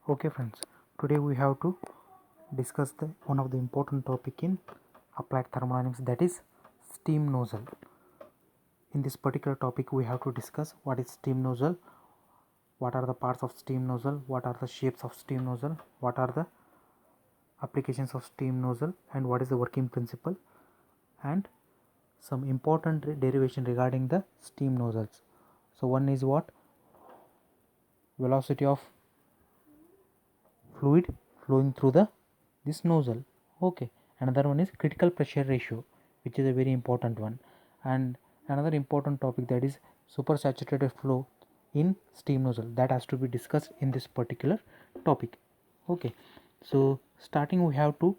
Okay friends, today we have to discuss one of the important topic in applied thermodynamics, that is steam nozzle. In this particular topic we have to discuss what is steam nozzle, what are the parts of steam nozzle, what are the shapes of steam nozzle, what are the applications of steam nozzle, and what is the working principle, and some important derivation regarding the steam nozzles. So one is what? Velocity of fluid flowing through this nozzle. Okay, another one is critical pressure ratio, which is a very important one, and another important topic, that is supersaturated flow in steam nozzle, that has to be discussed in this particular topic. Okay, so starting we have to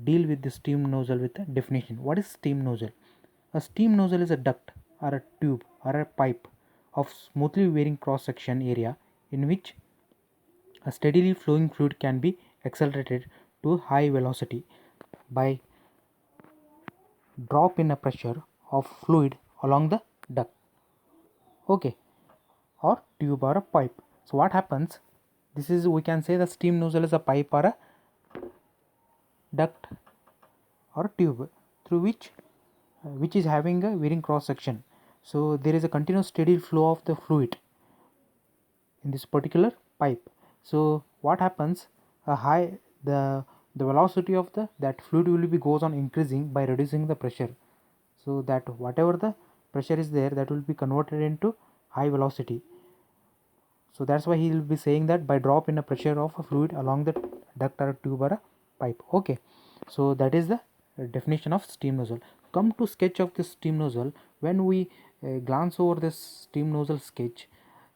deal with the steam nozzle with a definition. What is steam nozzle? A steam nozzle is a duct or a tube or a pipe of smoothly varying cross section area in which a steadily flowing fluid can be accelerated to high velocity by drop in a pressure of fluid along the duct, okay, or tube or a pipe. So what happens? This is, we can say the steam nozzle is a pipe or a duct or tube through which is having a varying cross section. So there is a continuous steady flow of the fluid in this particular pipe. So what happens? A high the velocity of that fluid will be goes on increasing by reducing the pressure, so that whatever the pressure is there, that will be converted into high velocity. So that's why he will be saying that by drop in a pressure of a fluid along the duct or a tube or a pipe. Okay, so that is the definition of steam nozzle. Come to sketch of this steam nozzle. When we glance over this steam nozzle sketch,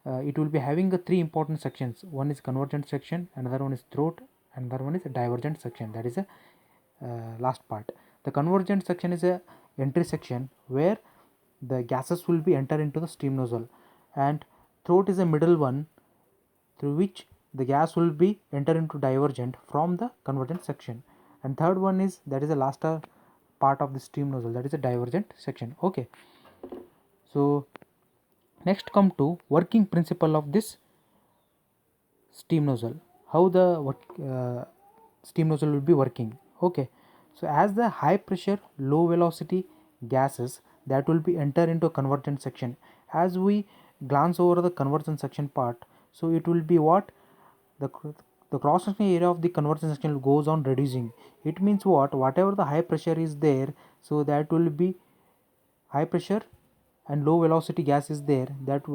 it will be having three important sections. One is convergent section, another one is throat, another one is a divergent section. That is a last part. The convergent section is a entry section where the gases will be enter into the steam nozzle, and throat is a middle one through which the gas will be enter into divergent from the convergent section, and third one is, that is the last part of the steam nozzle, that is a divergent section. Okay, so next come to working principle of this steam nozzle, how the steam nozzle will be working. Okay, so as the high pressure low velocity gases that will be enter into a convergent section, as we glance over the convergent section part, so it will be what? The cross sectional area of the convergent section goes on reducing. It means what? Whatever the high pressure is there, so that will be high pressure and low velocity gas is there, that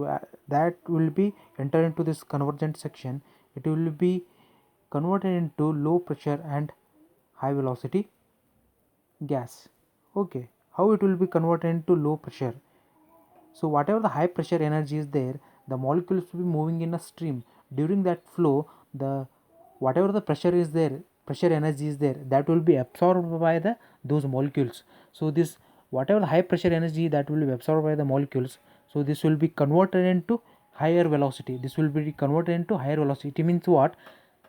will be enter into this convergent section. It will be converted into low pressure and high velocity gas. Okay, how it will be converted into low pressure? So whatever the high pressure energy is there, the molecules will be moving in a stream. During that flow, the whatever the pressure is there, pressure energy is there, that will be absorbed by those molecules. So this, whatever the high pressure energy that will be absorbed by the molecules, so this will be converted into higher velocity. This will be converted into higher velocity. It means what?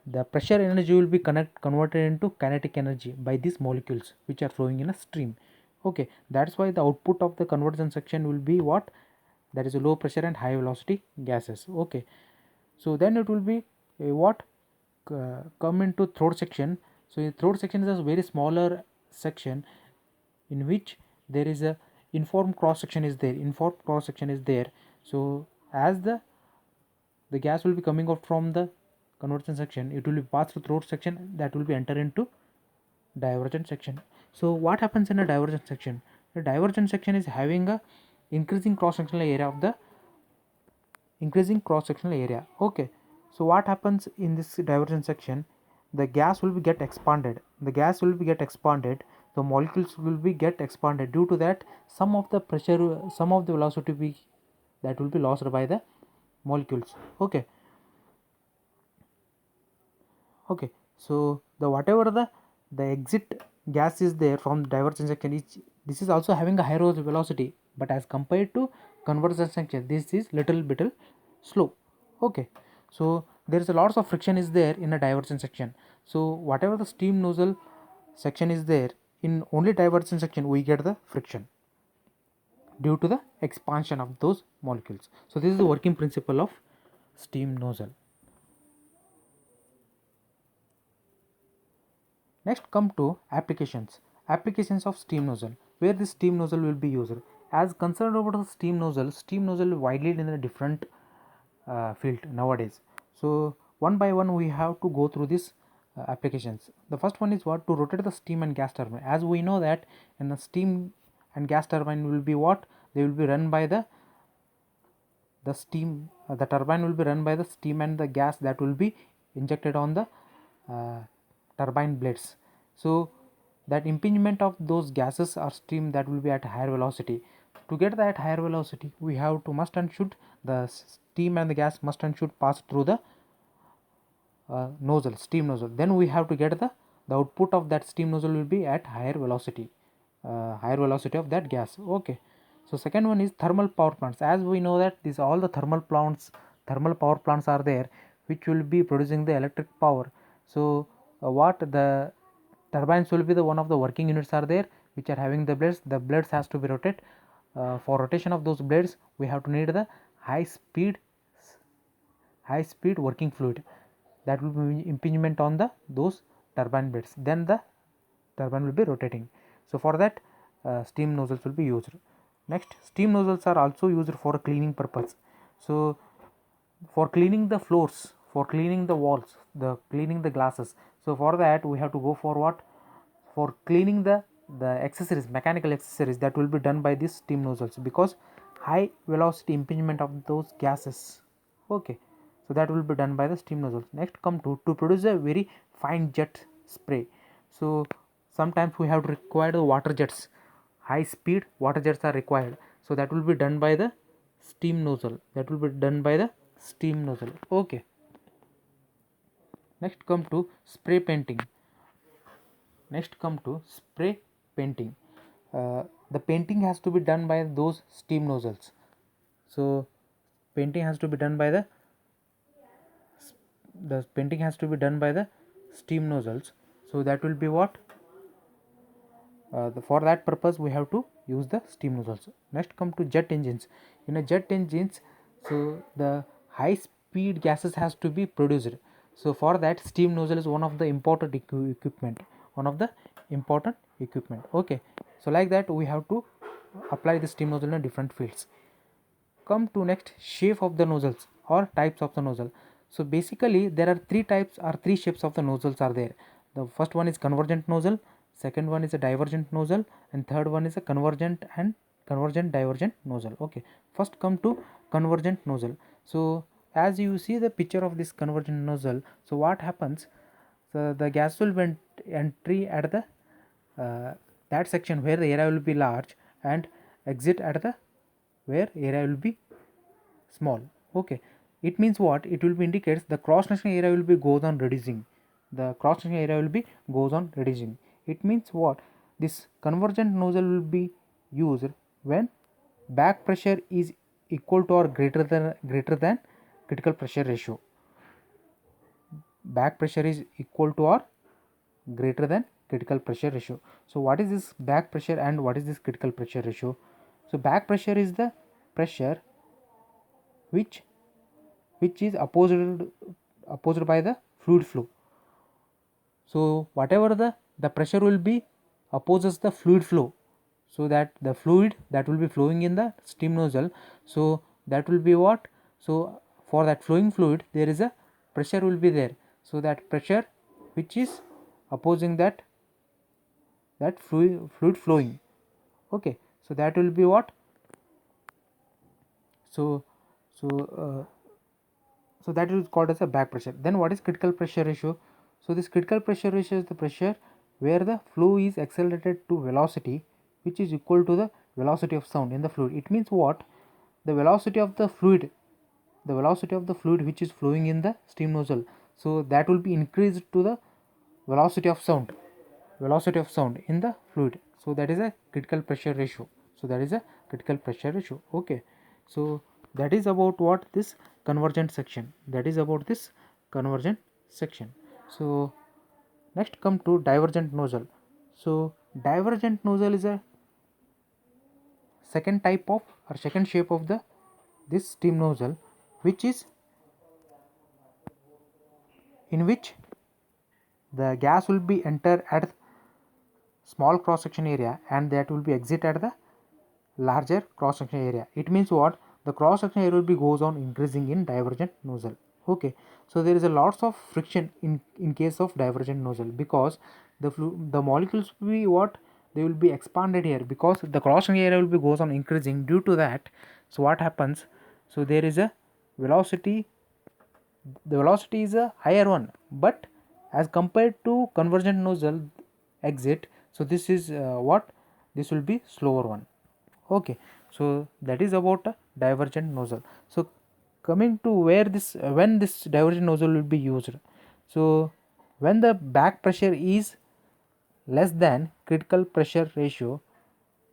The pressure energy will be converted into kinetic energy by these molecules which are flowing in a stream. Okay, that's why the output of the conversion section will be what? That is a low pressure and high velocity gases. Okay, so then it will be what? Come into throat section. So the throat section is a very smaller section in which there is a informed cross section is there. Informed cross section is there. So as the gas will be coming out from the conversion section, it will be passed through throat section, that will be enter into divergent section. So what happens in a divergent section? The divergent section is having a increasing cross sectional area of the increasing cross sectional area. Okay, so what happens in this divergent section? The gas will be get expanded. The gas will be get expanded. The molecules will be get expanded. Due to that, some of the pressure, some of the velocity that will be lost by the molecules. Okay, okay, so the whatever the exit gas is there from the divergent section is, this is also having a higher velocity, but as compared to convergent section, this is little bit slow. Okay, so there is a lots of friction is there in a divergent section. So whatever the steam nozzle section is there, in only divergent section we get the friction due to the expansion of those molecules. So this is the working principle of steam nozzle. Next come to applications of steam nozzle, where this steam nozzle will be used. As concerned about the steam nozzle widely in a different field nowadays. So one by one we have to go through these applications. The first one is what? To rotate the steam and gas turbine. As we know that in the steam and gas turbine will be what? They will be run by the steam, the turbine will be run by the steam and the gas that will be injected on the uh, turbine blades. So that impingement of those gases or steam that will be at higher velocity. To get that higher velocity, we have to must and should the steam and the gas must and should pass through the nozzle, steam nozzle. Then we have to get the output of that steam nozzle will be at higher velocity of that gas. Okay. So second one is thermal power plants. As we know that these all the thermal power plants are there, which will be producing the electric power. So what the turbines will be the one of the working units are there, which are having the blades. The blades has to be rotated. For rotation of those blades, we have to need the high speed working fluid that will be impingement on the those turbine blades. Then the turbine will be rotating. So for that, steam nozzles will be used. Next, steam nozzles are also used for cleaning purpose. So for cleaning the floors, for cleaning the walls, the cleaning the glasses. So for that we have to go for what? For cleaning the accessories, mechanical accessories, that will be done by these steam nozzles, because high velocity impingement of those gases. Okay, so that will be done by the steam nozzles. Next come to produce a very fine jet spray. So sometimes we have to require the water jets, high speed water jets are required, so that will be done by the steam nozzle, Okay. Next come to spray painting. The painting has to be done by those steam nozzles. So painting has to be done by the steam nozzles. So that will be what? For that purpose we have to use the steam nozzles. Next come to jet engines. In a jet engines, so the high speed gases has to be produced. So for that, steam nozzle is one of the important equipment. Okay, so like that we have to apply the steam nozzle in different fields. Come to next, shape of the nozzles or types of the nozzle. So basically there are three shapes of the nozzles are there. The first one is convergent nozzle, second one is a divergent nozzle, and third one is a convergent divergent nozzle. Okay, first come to convergent nozzle. So as you see the picture of this convergent nozzle, so what happens? So the gas will be entry at the that section where the area will be large, and exit at the where area will be small. Okay, it means what? It will be indicates the cross sectional area will be goes on reducing. It means what? This convergent nozzle will be used when back pressure is equal to or greater than critical pressure ratio. Back pressure is equal to or greater than critical pressure ratio. So what is this back pressure and what is this critical pressure ratio? So back pressure is the pressure which is opposed by the fluid flow. So whatever the pressure will be opposes the fluid flow, so that the fluid that will be flowing in the steam nozzle, so that will be what? So for that flowing fluid there is a pressure will be there, so that pressure which is opposing that fluid flowing. Okay, so that will be what? So so uh, so that is called as a back pressure. Then what is critical pressure ratio? So this critical pressure ratio is the pressure where the flow is accelerated to velocity which is equal to the velocity of sound in the fluid. It means what? The velocity of the fluid which is flowing in the steam nozzle, so that will be increased to the velocity of sound in the fluid. So that is a critical pressure ratio. Okay, so that is about what? This convergent section. So next come to divergent nozzle. So divergent nozzle is a second type of or second shape of the this steam nozzle, which is in which the gas will be enter at small cross section area and that will be exit at the larger cross section area. It means what? The cross section area will be goes on increasing in divergent nozzle. Okay, so there is a lots of friction in case of divergent nozzle, because the molecules will be what, they will be expanded here, because the cross section area will be goes on increasing. Due to that, so what happens, so there is a velocity, the velocity is a higher one, but as compared to convergent nozzle exit, so this is what, this will be slower one. Okay, so that is about a divergent nozzle. So coming to where this when this divergent nozzle will be used, so when the back pressure is less than critical pressure ratio,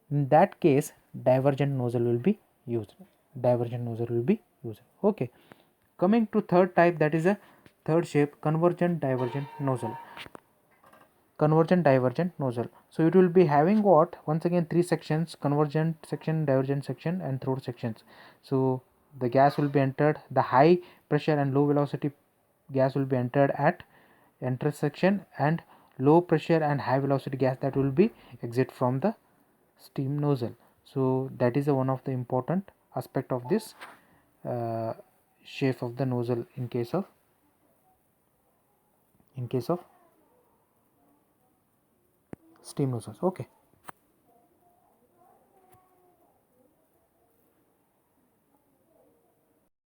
in that case divergent nozzle will be used, divergent nozzle will be used. Okay, coming to third type, that is a third shape, convergent divergent nozzle. Convergent divergent nozzle, so it will be having what, once again three sections: convergent section, divergent section, and throat sections. So the gas will be entered, the high pressure and low velocity gas will be entered at enter section, and low pressure and high velocity gas that will be exit from the steam nozzle. So that is one of the important aspect of this uh, shape of the nozzle in case of steam nozzles. Okay,